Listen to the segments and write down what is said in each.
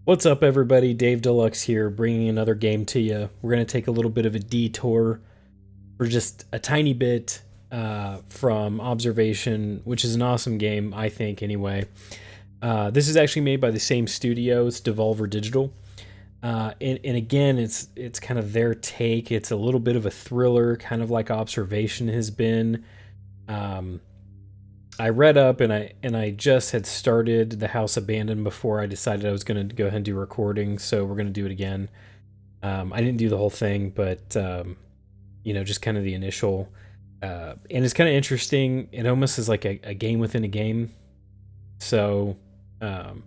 What's up, everybody? Dave Deluxe here, bringing another game to you. We're going to take a little bit of a detour for just a tiny bit from Observation, which is an awesome game, I think, anyway. This is actually made by the same studio, it's Devolver Digital. And again, it's kind of their take. It's a little bit of a thriller, kind of like Observation has been. Um, I read up and I just had started The House Abandoned before I decided I was going to go ahead and do recording, so we're going to do it again. I didn't do the whole thing, but just kind of the initial. And it's kind of interesting. It almost is like a game within a game. So um,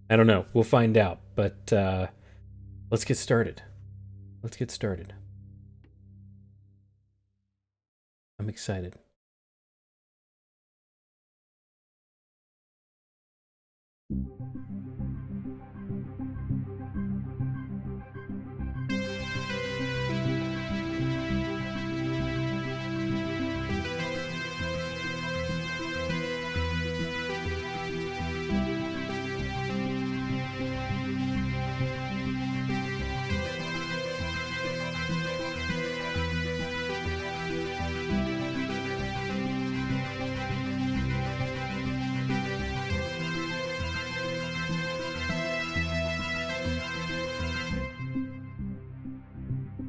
I don't know. We'll find out. But let's get started. Let's get started. I'm excited.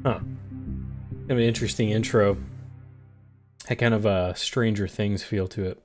Huh. Kind of an interesting intro. Had kind of a Stranger Things feel to it.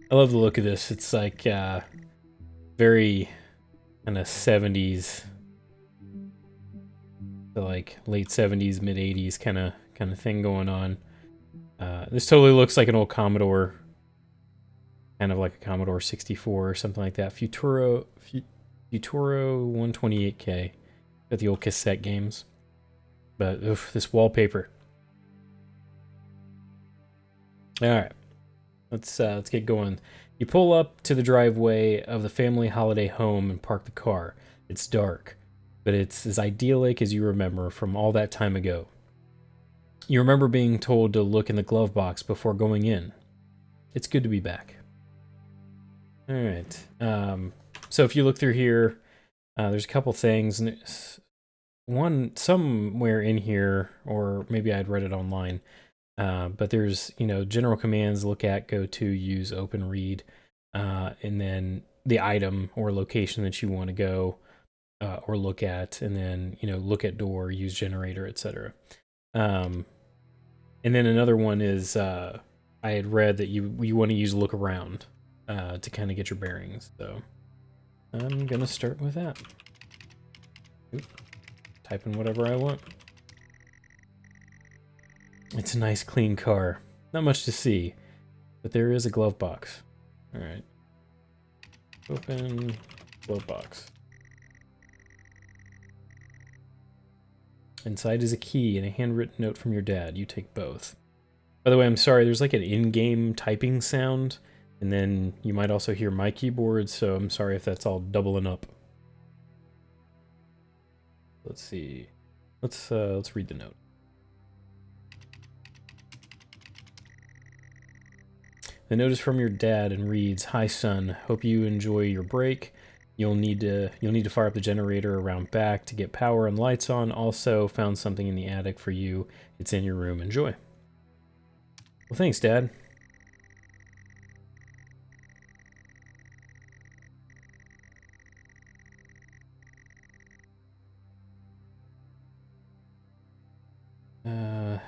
I love the look of this. It's like very kind of 70s to like late 70s, mid 80s kind of thing going on. This totally looks like an old Commodore, kind of like a Commodore 64 or something like that. Futuro 128K. Got the old cassette games. But oof, this wallpaper. All right, let's get going. You pull up to the driveway of the family holiday home and park the car. It's dark, but it's as idyllic as you remember from all that time ago. You remember being told to look in the glove box before going in. It's good to be back. All right. So if you look through here, there's a couple things. One somewhere in here, or maybe I'd read it online. But there's general commands: look at, go to, use, open, read, and then the item or location that you want to go or look at, and then look at door, use generator, etc. Um, and then another one is I had read that you want to use look around to kind of get your bearings. So I'm gonna start with that. Oop, type in whatever I want. It's a nice clean car. Not much to see, but there is a glove box. All right. Open glove box. Inside is a key and a handwritten note from your dad. You take both. By the way, I'm sorry, there's like an in-game typing sound, and then you might also hear my keyboard, so I'm sorry if that's all doubling up. Let's see. Let's read the note. The note is from your dad and reads, "Hi son, hope you enjoy your break. You'll need to fire up the generator around back to get power and lights on. Also, found something in the attic for you. It's in your room. Enjoy." Well, thanks, Dad.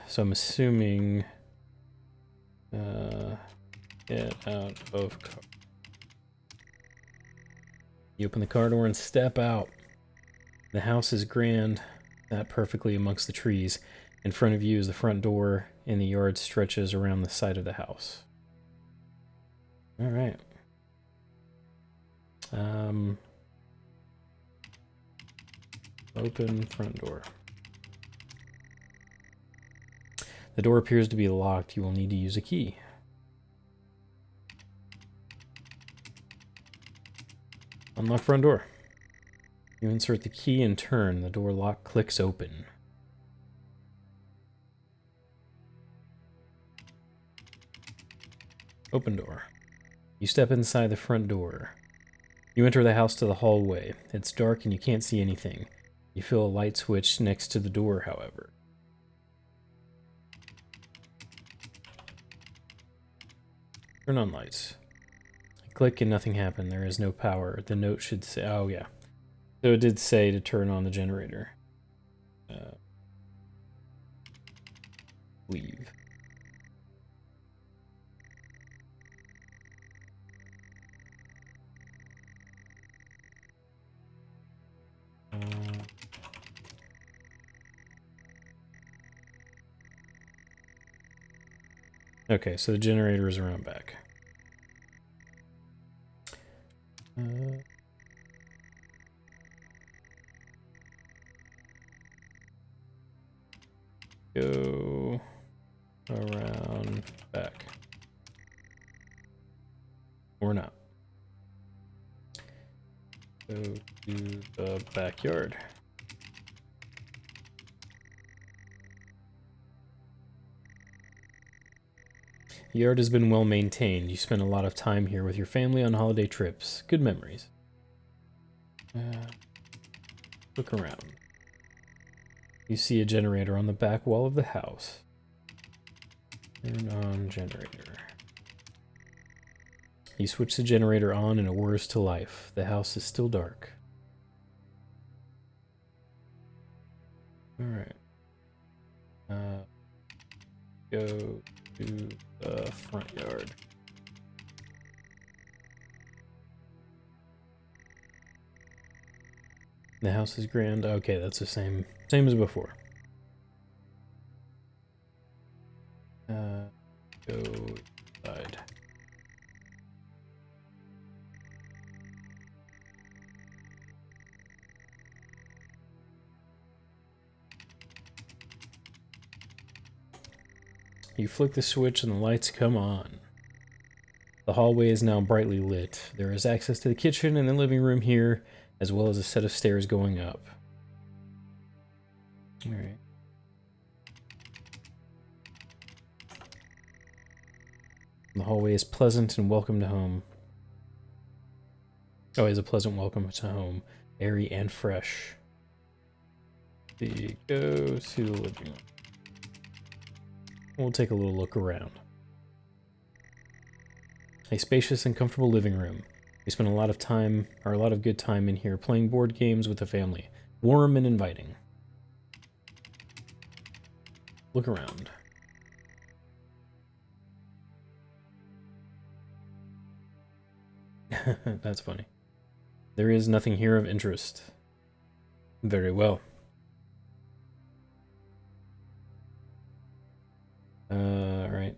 So I'm assuming get out of car. You open the car door and step out. The house is grand, sat perfectly amongst the trees. In front of you is the front door, and the yard stretches around the side of the house. All right. Open front door. The door appears to be locked. You will need to use a key. Unlock front door. You insert the key and turn. The door lock clicks open. Open door. You step inside the front door. You enter the house to the hallway. It's dark and you can't see anything. You feel a light switch next to the door, however. Turn on lights. Click and nothing happened. There is no power. The note should say, oh yeah. So it did say to turn on the generator. Leave. Okay, so the generator is around back. Go around back. Or not. Go to the backyard. The yard has been well maintained. You spend a lot of time here with your family on holiday trips. Good memories. Look around. You see a generator on the back wall of the house. Turn on generator. You switch the generator on and it whirs to life. The house is still dark. Alright. Go to the front yard. The house is grand. Okay, that's the same as before. Go inside. You flick the switch and the lights come on. The hallway is now brightly lit. There is access to the kitchen and the living room here, as well as a set of stairs going up. Alright. The hallway is pleasant and welcome to home. Oh, it's a pleasant welcome to home. Airy and fresh. Go to the living room. We'll take a little look around. A spacious and comfortable living room. We spend a lot of good time in here playing board games with the family. Warm and inviting. Look around. That's funny. There is nothing here of interest. Very well. Alright.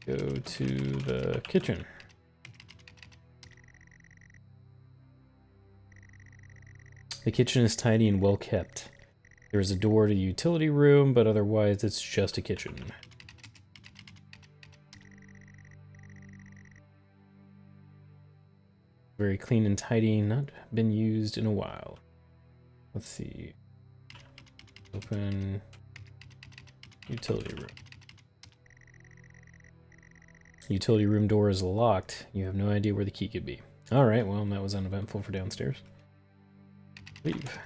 Go to the kitchen. The kitchen is tidy and well kept. There is a door to the utility room, but otherwise it's just a kitchen. Very clean and tidy, not been used in a while. Let's see. Open utility room. Utility room door is locked. You have no idea where the key could be. Alright, well, that was uneventful for downstairs. Leave.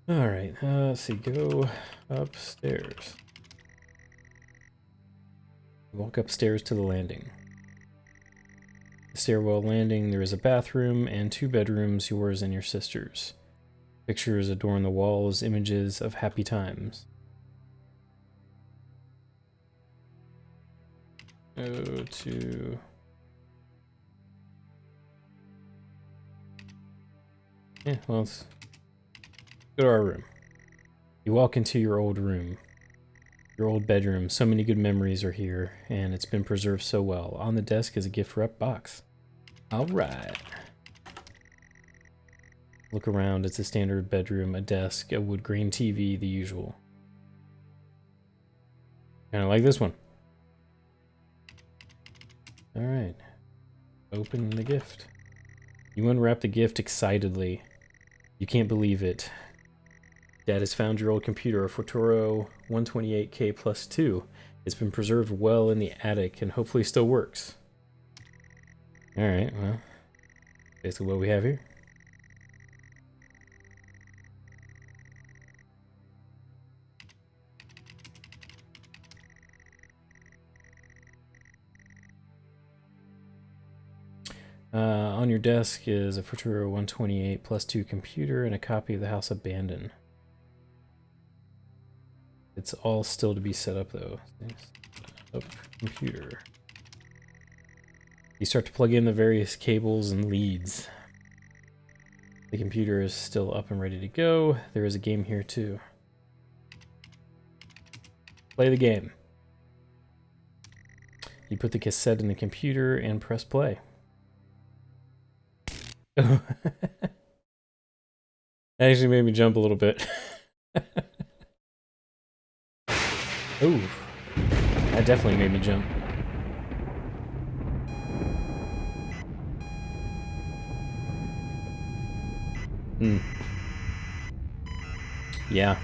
Alright, let's see, go upstairs. Walk upstairs to the landing. The stairwell landing, there is a bathroom and 2 bedrooms, yours and your sister's. Pictures adorn the walls, images of happy times. Go to... Yeah, well, let's go to our room. You walk into your old room. Your old bedroom. So many good memories are here, and it's been preserved so well. On the desk is a gift wrap box. Alright. Look around, it's a standard bedroom, a desk, a wood grain TV, the usual. Kinda like this one. Alright. Open the gift. You unwrap the gift excitedly. You can't believe it. Dad has found your old computer, a Futuro 128K plus 2. It's been preserved well in the attic and hopefully still works. Alright, well, basically what we have here. On your desk is a Futuro 128 plus 2 computer and a copy of The House Abandoned. It's all still to be set up though. Up computer. You start to plug in the various cables and leads. The computer is still up and ready to go. There is a game here too. Play the game. You put the cassette in the computer and press play. That actually made me jump a little bit. Ooh, that definitely made me jump. Yeah.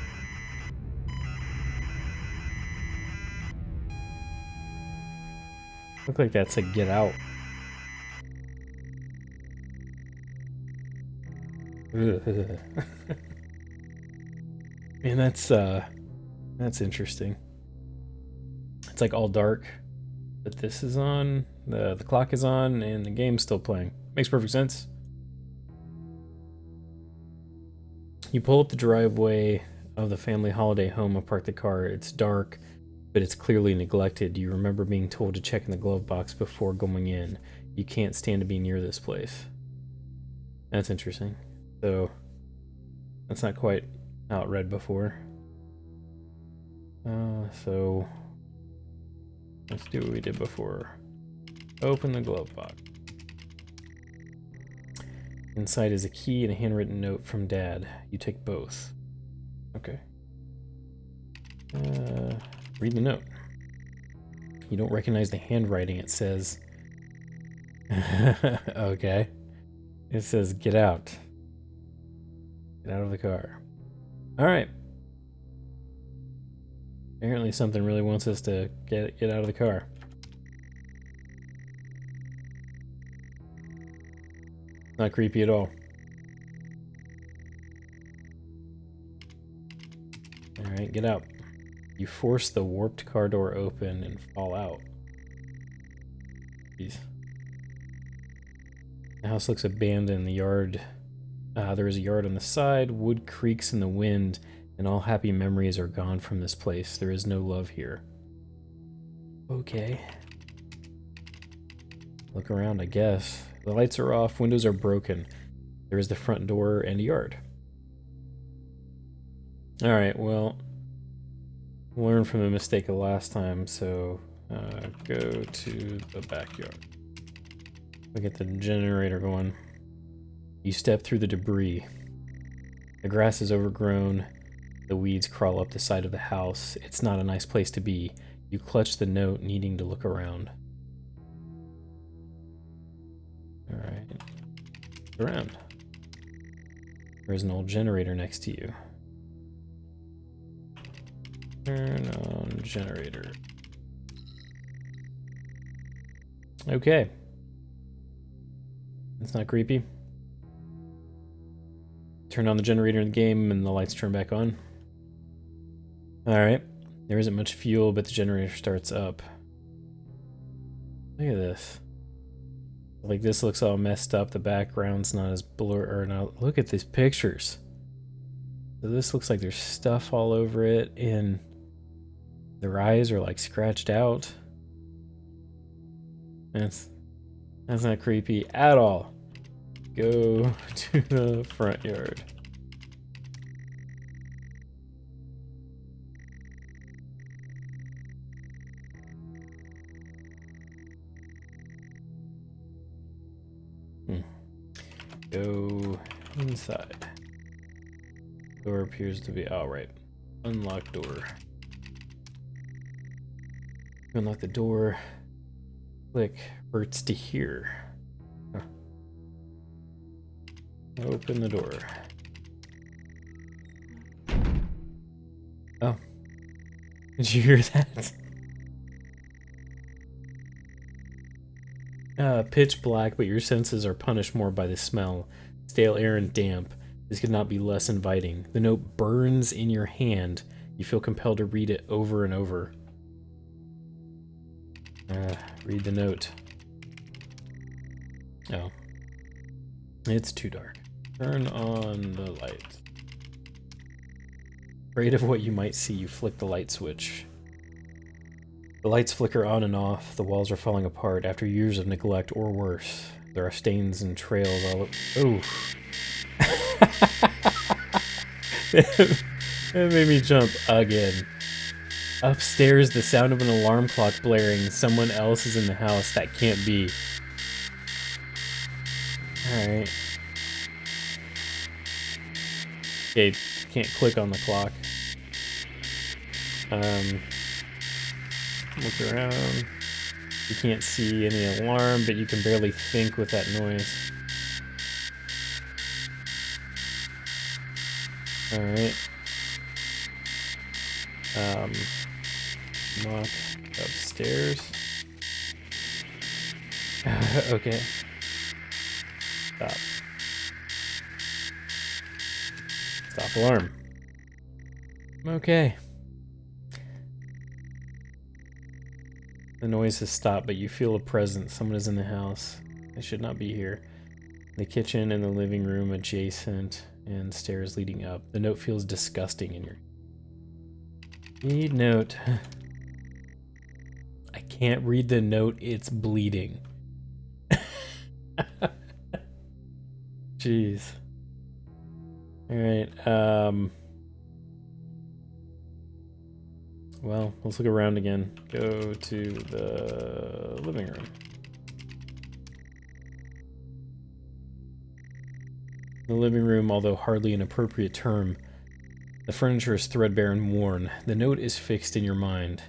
Look like that's a Get Out. Man, that's interesting. It's like all dark, but this is on, the clock is on, and the game's still playing. Makes perfect sense. You pull up the driveway of the family holiday home and park the car. It's dark, but it's clearly neglected. You remember being told to check in the glove box before going in. You can't stand to be near this place. That's interesting. So, that's not quite how it read before. So, let's do what we did before. Open the glove box. Inside is a key and a handwritten note from Dad. You take both. Okay. Read the note. You don't recognize the handwriting. It says... Okay. It says, get out. Get out of the car. Alright. Apparently something really wants us to get out of the car. Not creepy at all. Alright, get out. You force the warped car door open and fall out. Jeez. The house looks abandoned. The yard... there is a yard on the side, wood creaks in the wind, and all happy memories are gone from this place. There is no love here. Okay. Look around, I guess. The lights are off, windows are broken. There is the front door and a yard. Alright, well, learn from the mistake of last time, so go to the backyard. We'll get the generator going. You step through the debris. The grass is overgrown. The weeds crawl up the side of the house. It's not a nice place to be. You clutch the note, needing to look around. Alright. Look around. There's an old generator next to you. Turn on generator. Okay. That's not creepy. Turn on the generator in the game and the lights turn back on. Alright. There isn't much fuel, but the generator starts up. Look at this. Like, this looks all messed up. The background's not as blurry. Or no, look at these pictures. So this looks like there's stuff all over it, and their eyes are like scratched out. That's not creepy at all. Go to the front yard. Go inside. Door appears to be right. Unlock door. Unlock the door. Click. Hurts to hear. Huh. Open the door. Oh. Did you hear that? Pitch black, but your senses are punished more by the smell. Stale air and damp. This could not be less inviting. The note burns in your hand. You feel compelled to read it over and over. Read the note. Oh. It's too dark. Turn on the light. Afraid of what you might see, you flick the light switch. The lights flicker on and off. The walls are falling apart after years of neglect or worse. There are stains and trails all over. Oh. That made me jump again. Upstairs, the sound of an alarm clock blaring. Someone else is in the house. That can't be. Alright. Okay, can't click on the clock. Look around. You can't see any alarm, but you can barely think with that noise. Alright. Knock upstairs. Okay. Stop. Stop alarm. Okay. The noise has stopped, but you feel a presence. Someone is in the house. They should not be here. The kitchen and the living room adjacent, and stairs leading up. The note feels disgusting in your... Read note. I can't read the note. It's bleeding. Jeez. Alright, well, let's look around again. Go to the living room. The living room, although hardly an appropriate term, the furniture is threadbare and worn. The note is fixed in your mind.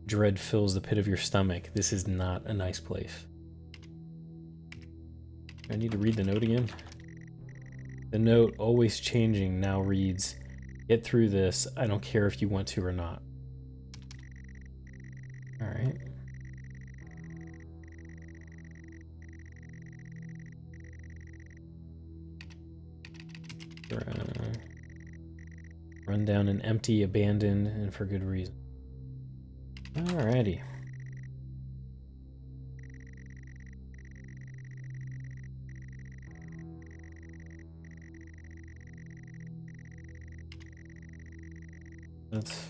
Dread fills the pit of your stomach. This is not a nice place. I need to read the note again. The note, always changing, now reads, "Get through this. I don't care if you want to or not." Alright. Run down an empty, abandoned, and for good reason. Alrighty. Let's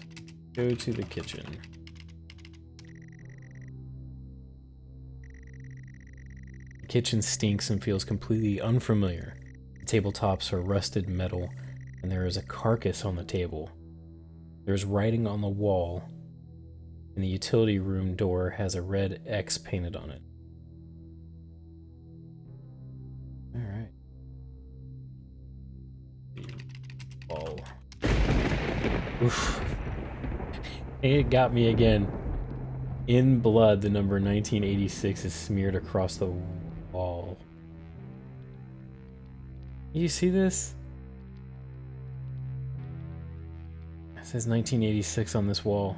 go to the kitchen. The kitchen stinks and feels completely unfamiliar. The tabletops are rusted metal, and there is a carcass on the table. There's writing on the wall, and the utility room door has a red X painted on it. Alright. Wall. Oof. It got me again. In blood, the number 1986 is smeared across the wall. You see this? It says 1986 on this wall.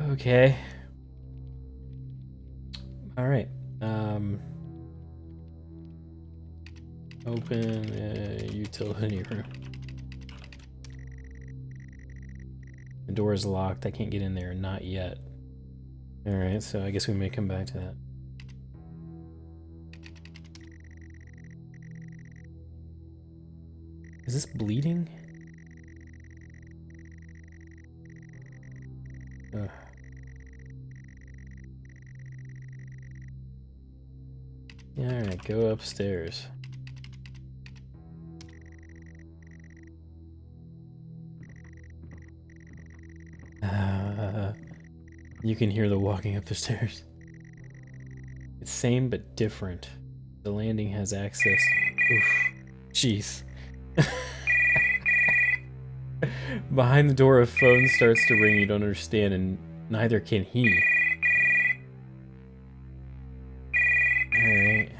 Okay. Alright. Open a utility room. The door is locked. I can't get in there. Not yet. Alright, so I guess we may come back to that. Is this bleeding? Ugh. Alright, go upstairs. You can hear the walking up the stairs. It's same but different. The landing has access. Oof. Jeez. Behind the door, a phone starts to ring. You don't understand, and neither can he. Alright.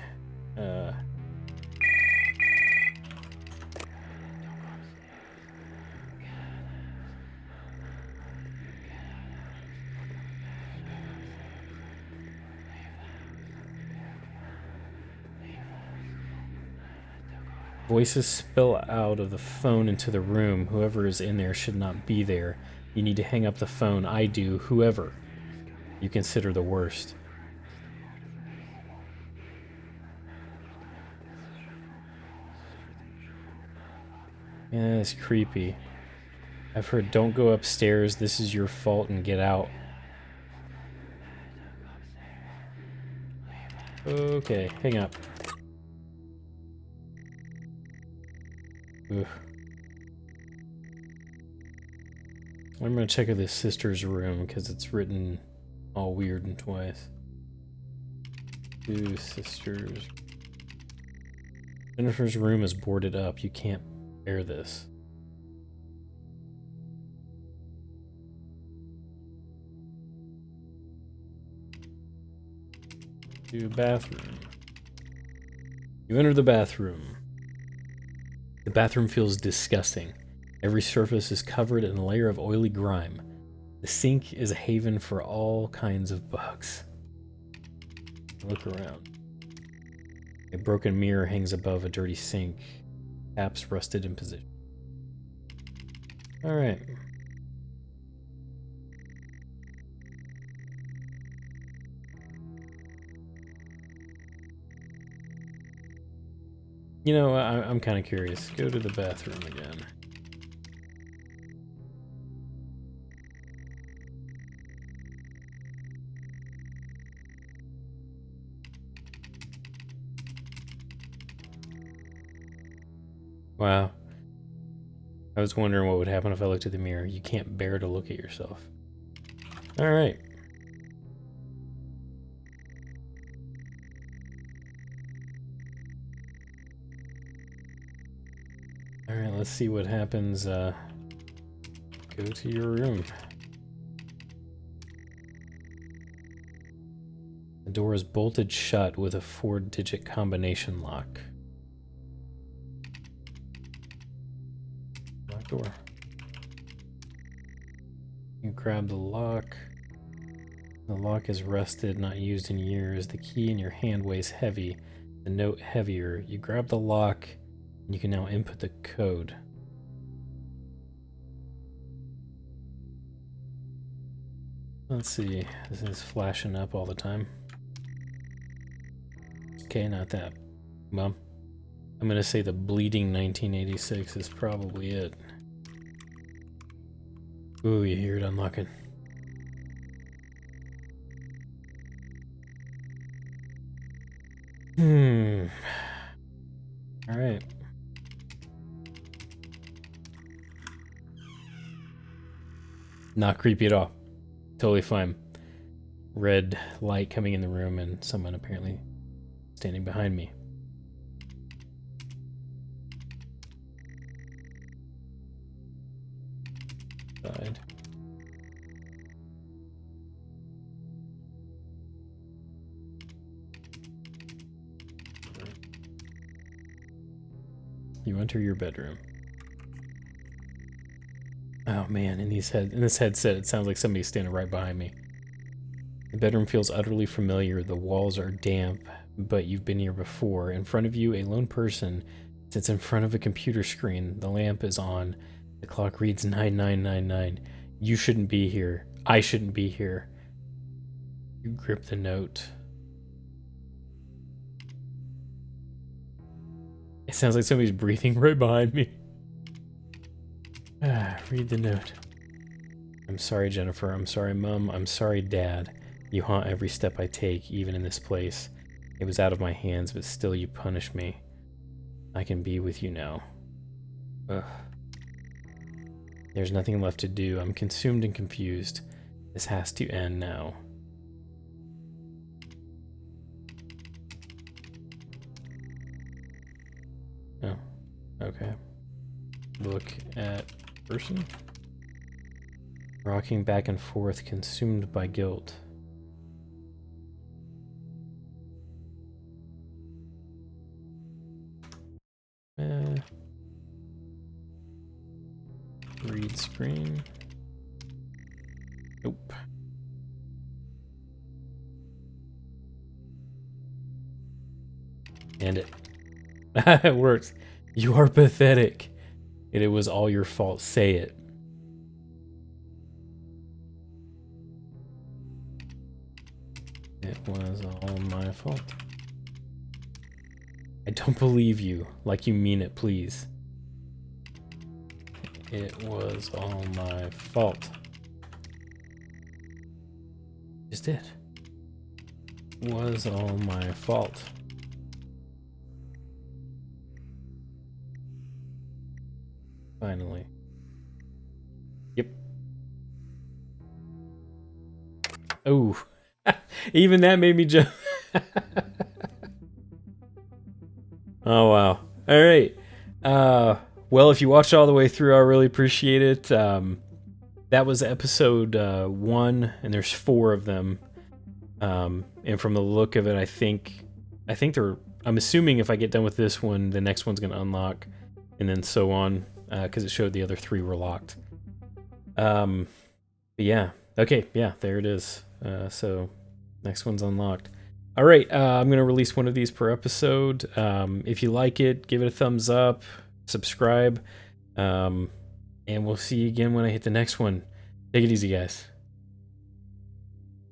Voices spill out of the phone into the room. Whoever is in there should not be there. You need to hang up the phone. I do. Whoever you consider the worst. Yeah, it's creepy. I've heard don't go upstairs, this is your fault, and get out. Okay, hang up. Ugh. I'm gonna check out this sister's room because it's written all weird and twice. Two sisters. Jennifer's room is boarded up. You can't bear this. To bathroom. You enter the bathroom. The bathroom feels disgusting. Every surface is covered in a layer of oily grime. The sink is a haven for all kinds of bugs. Look around. A broken mirror hangs above a dirty sink. Taps rusted in position. Alright. You know, I'm kind of curious. Go to the bathroom again. Wow. I was wondering what would happen if I looked at the mirror. You can't bear to look at yourself. Alright. Alright, let's see what happens. Go to your room. The door is bolted shut with a 4-digit combination lock. Lock door. You grab the lock. The lock is rusted, not used in years. The key in your hand weighs heavy, the note heavier. You grab the lock, and you can now input the code. Let's see, this is flashing up all the time. Okay, not that. Well, I'm gonna say the bleeding 1986 is probably it. Ooh, you hear it unlocking. Alright. Not creepy at all. Totally fine. Red light coming in the room and someone apparently standing behind me. Side. You enter your bedroom. Oh man, in this headset it sounds like somebody's standing right behind me. The bedroom feels utterly familiar. The walls are damp, but you've been here before. In front of you, a lone person sits in front of a computer screen. The lamp is on. The clock reads 9999. You shouldn't be here. I shouldn't be here. You grip the note. It sounds like somebody's breathing right behind me. Read the note. I'm sorry, Jennifer. I'm sorry, Mom. I'm sorry, Dad. You haunt every step I take, even in this place. It was out of my hands, but still you punish me. I can be with you now. Ugh. There's nothing left to do. I'm consumed and confused. This has to end now. Oh, okay. Look at person. Rocking back and forth, consumed by guilt. Read screen. Nope. And it. It works. You are pathetic. And it was all your fault. Say it. It was all my fault. I don't believe you. Like you mean it, please. It was all my fault. Just it. Was all my fault. Finally. Yep. Oh. Even that made me jump. Oh, wow. All right. Well, if you watched all the way through, I really appreciate it. That was episode 1, and there's 4 of them. And from the look of it, I think I'm assuming if I get done with this one, the next one's going to unlock, and then so on, because it showed the other 3 were locked. But yeah. Okay, yeah, there it is. So next one's unlocked. All right, I'm going to release one of these per episode. If you like it, give it a thumbs up, subscribe, and we'll see you again when I hit the next one. Take it easy, guys.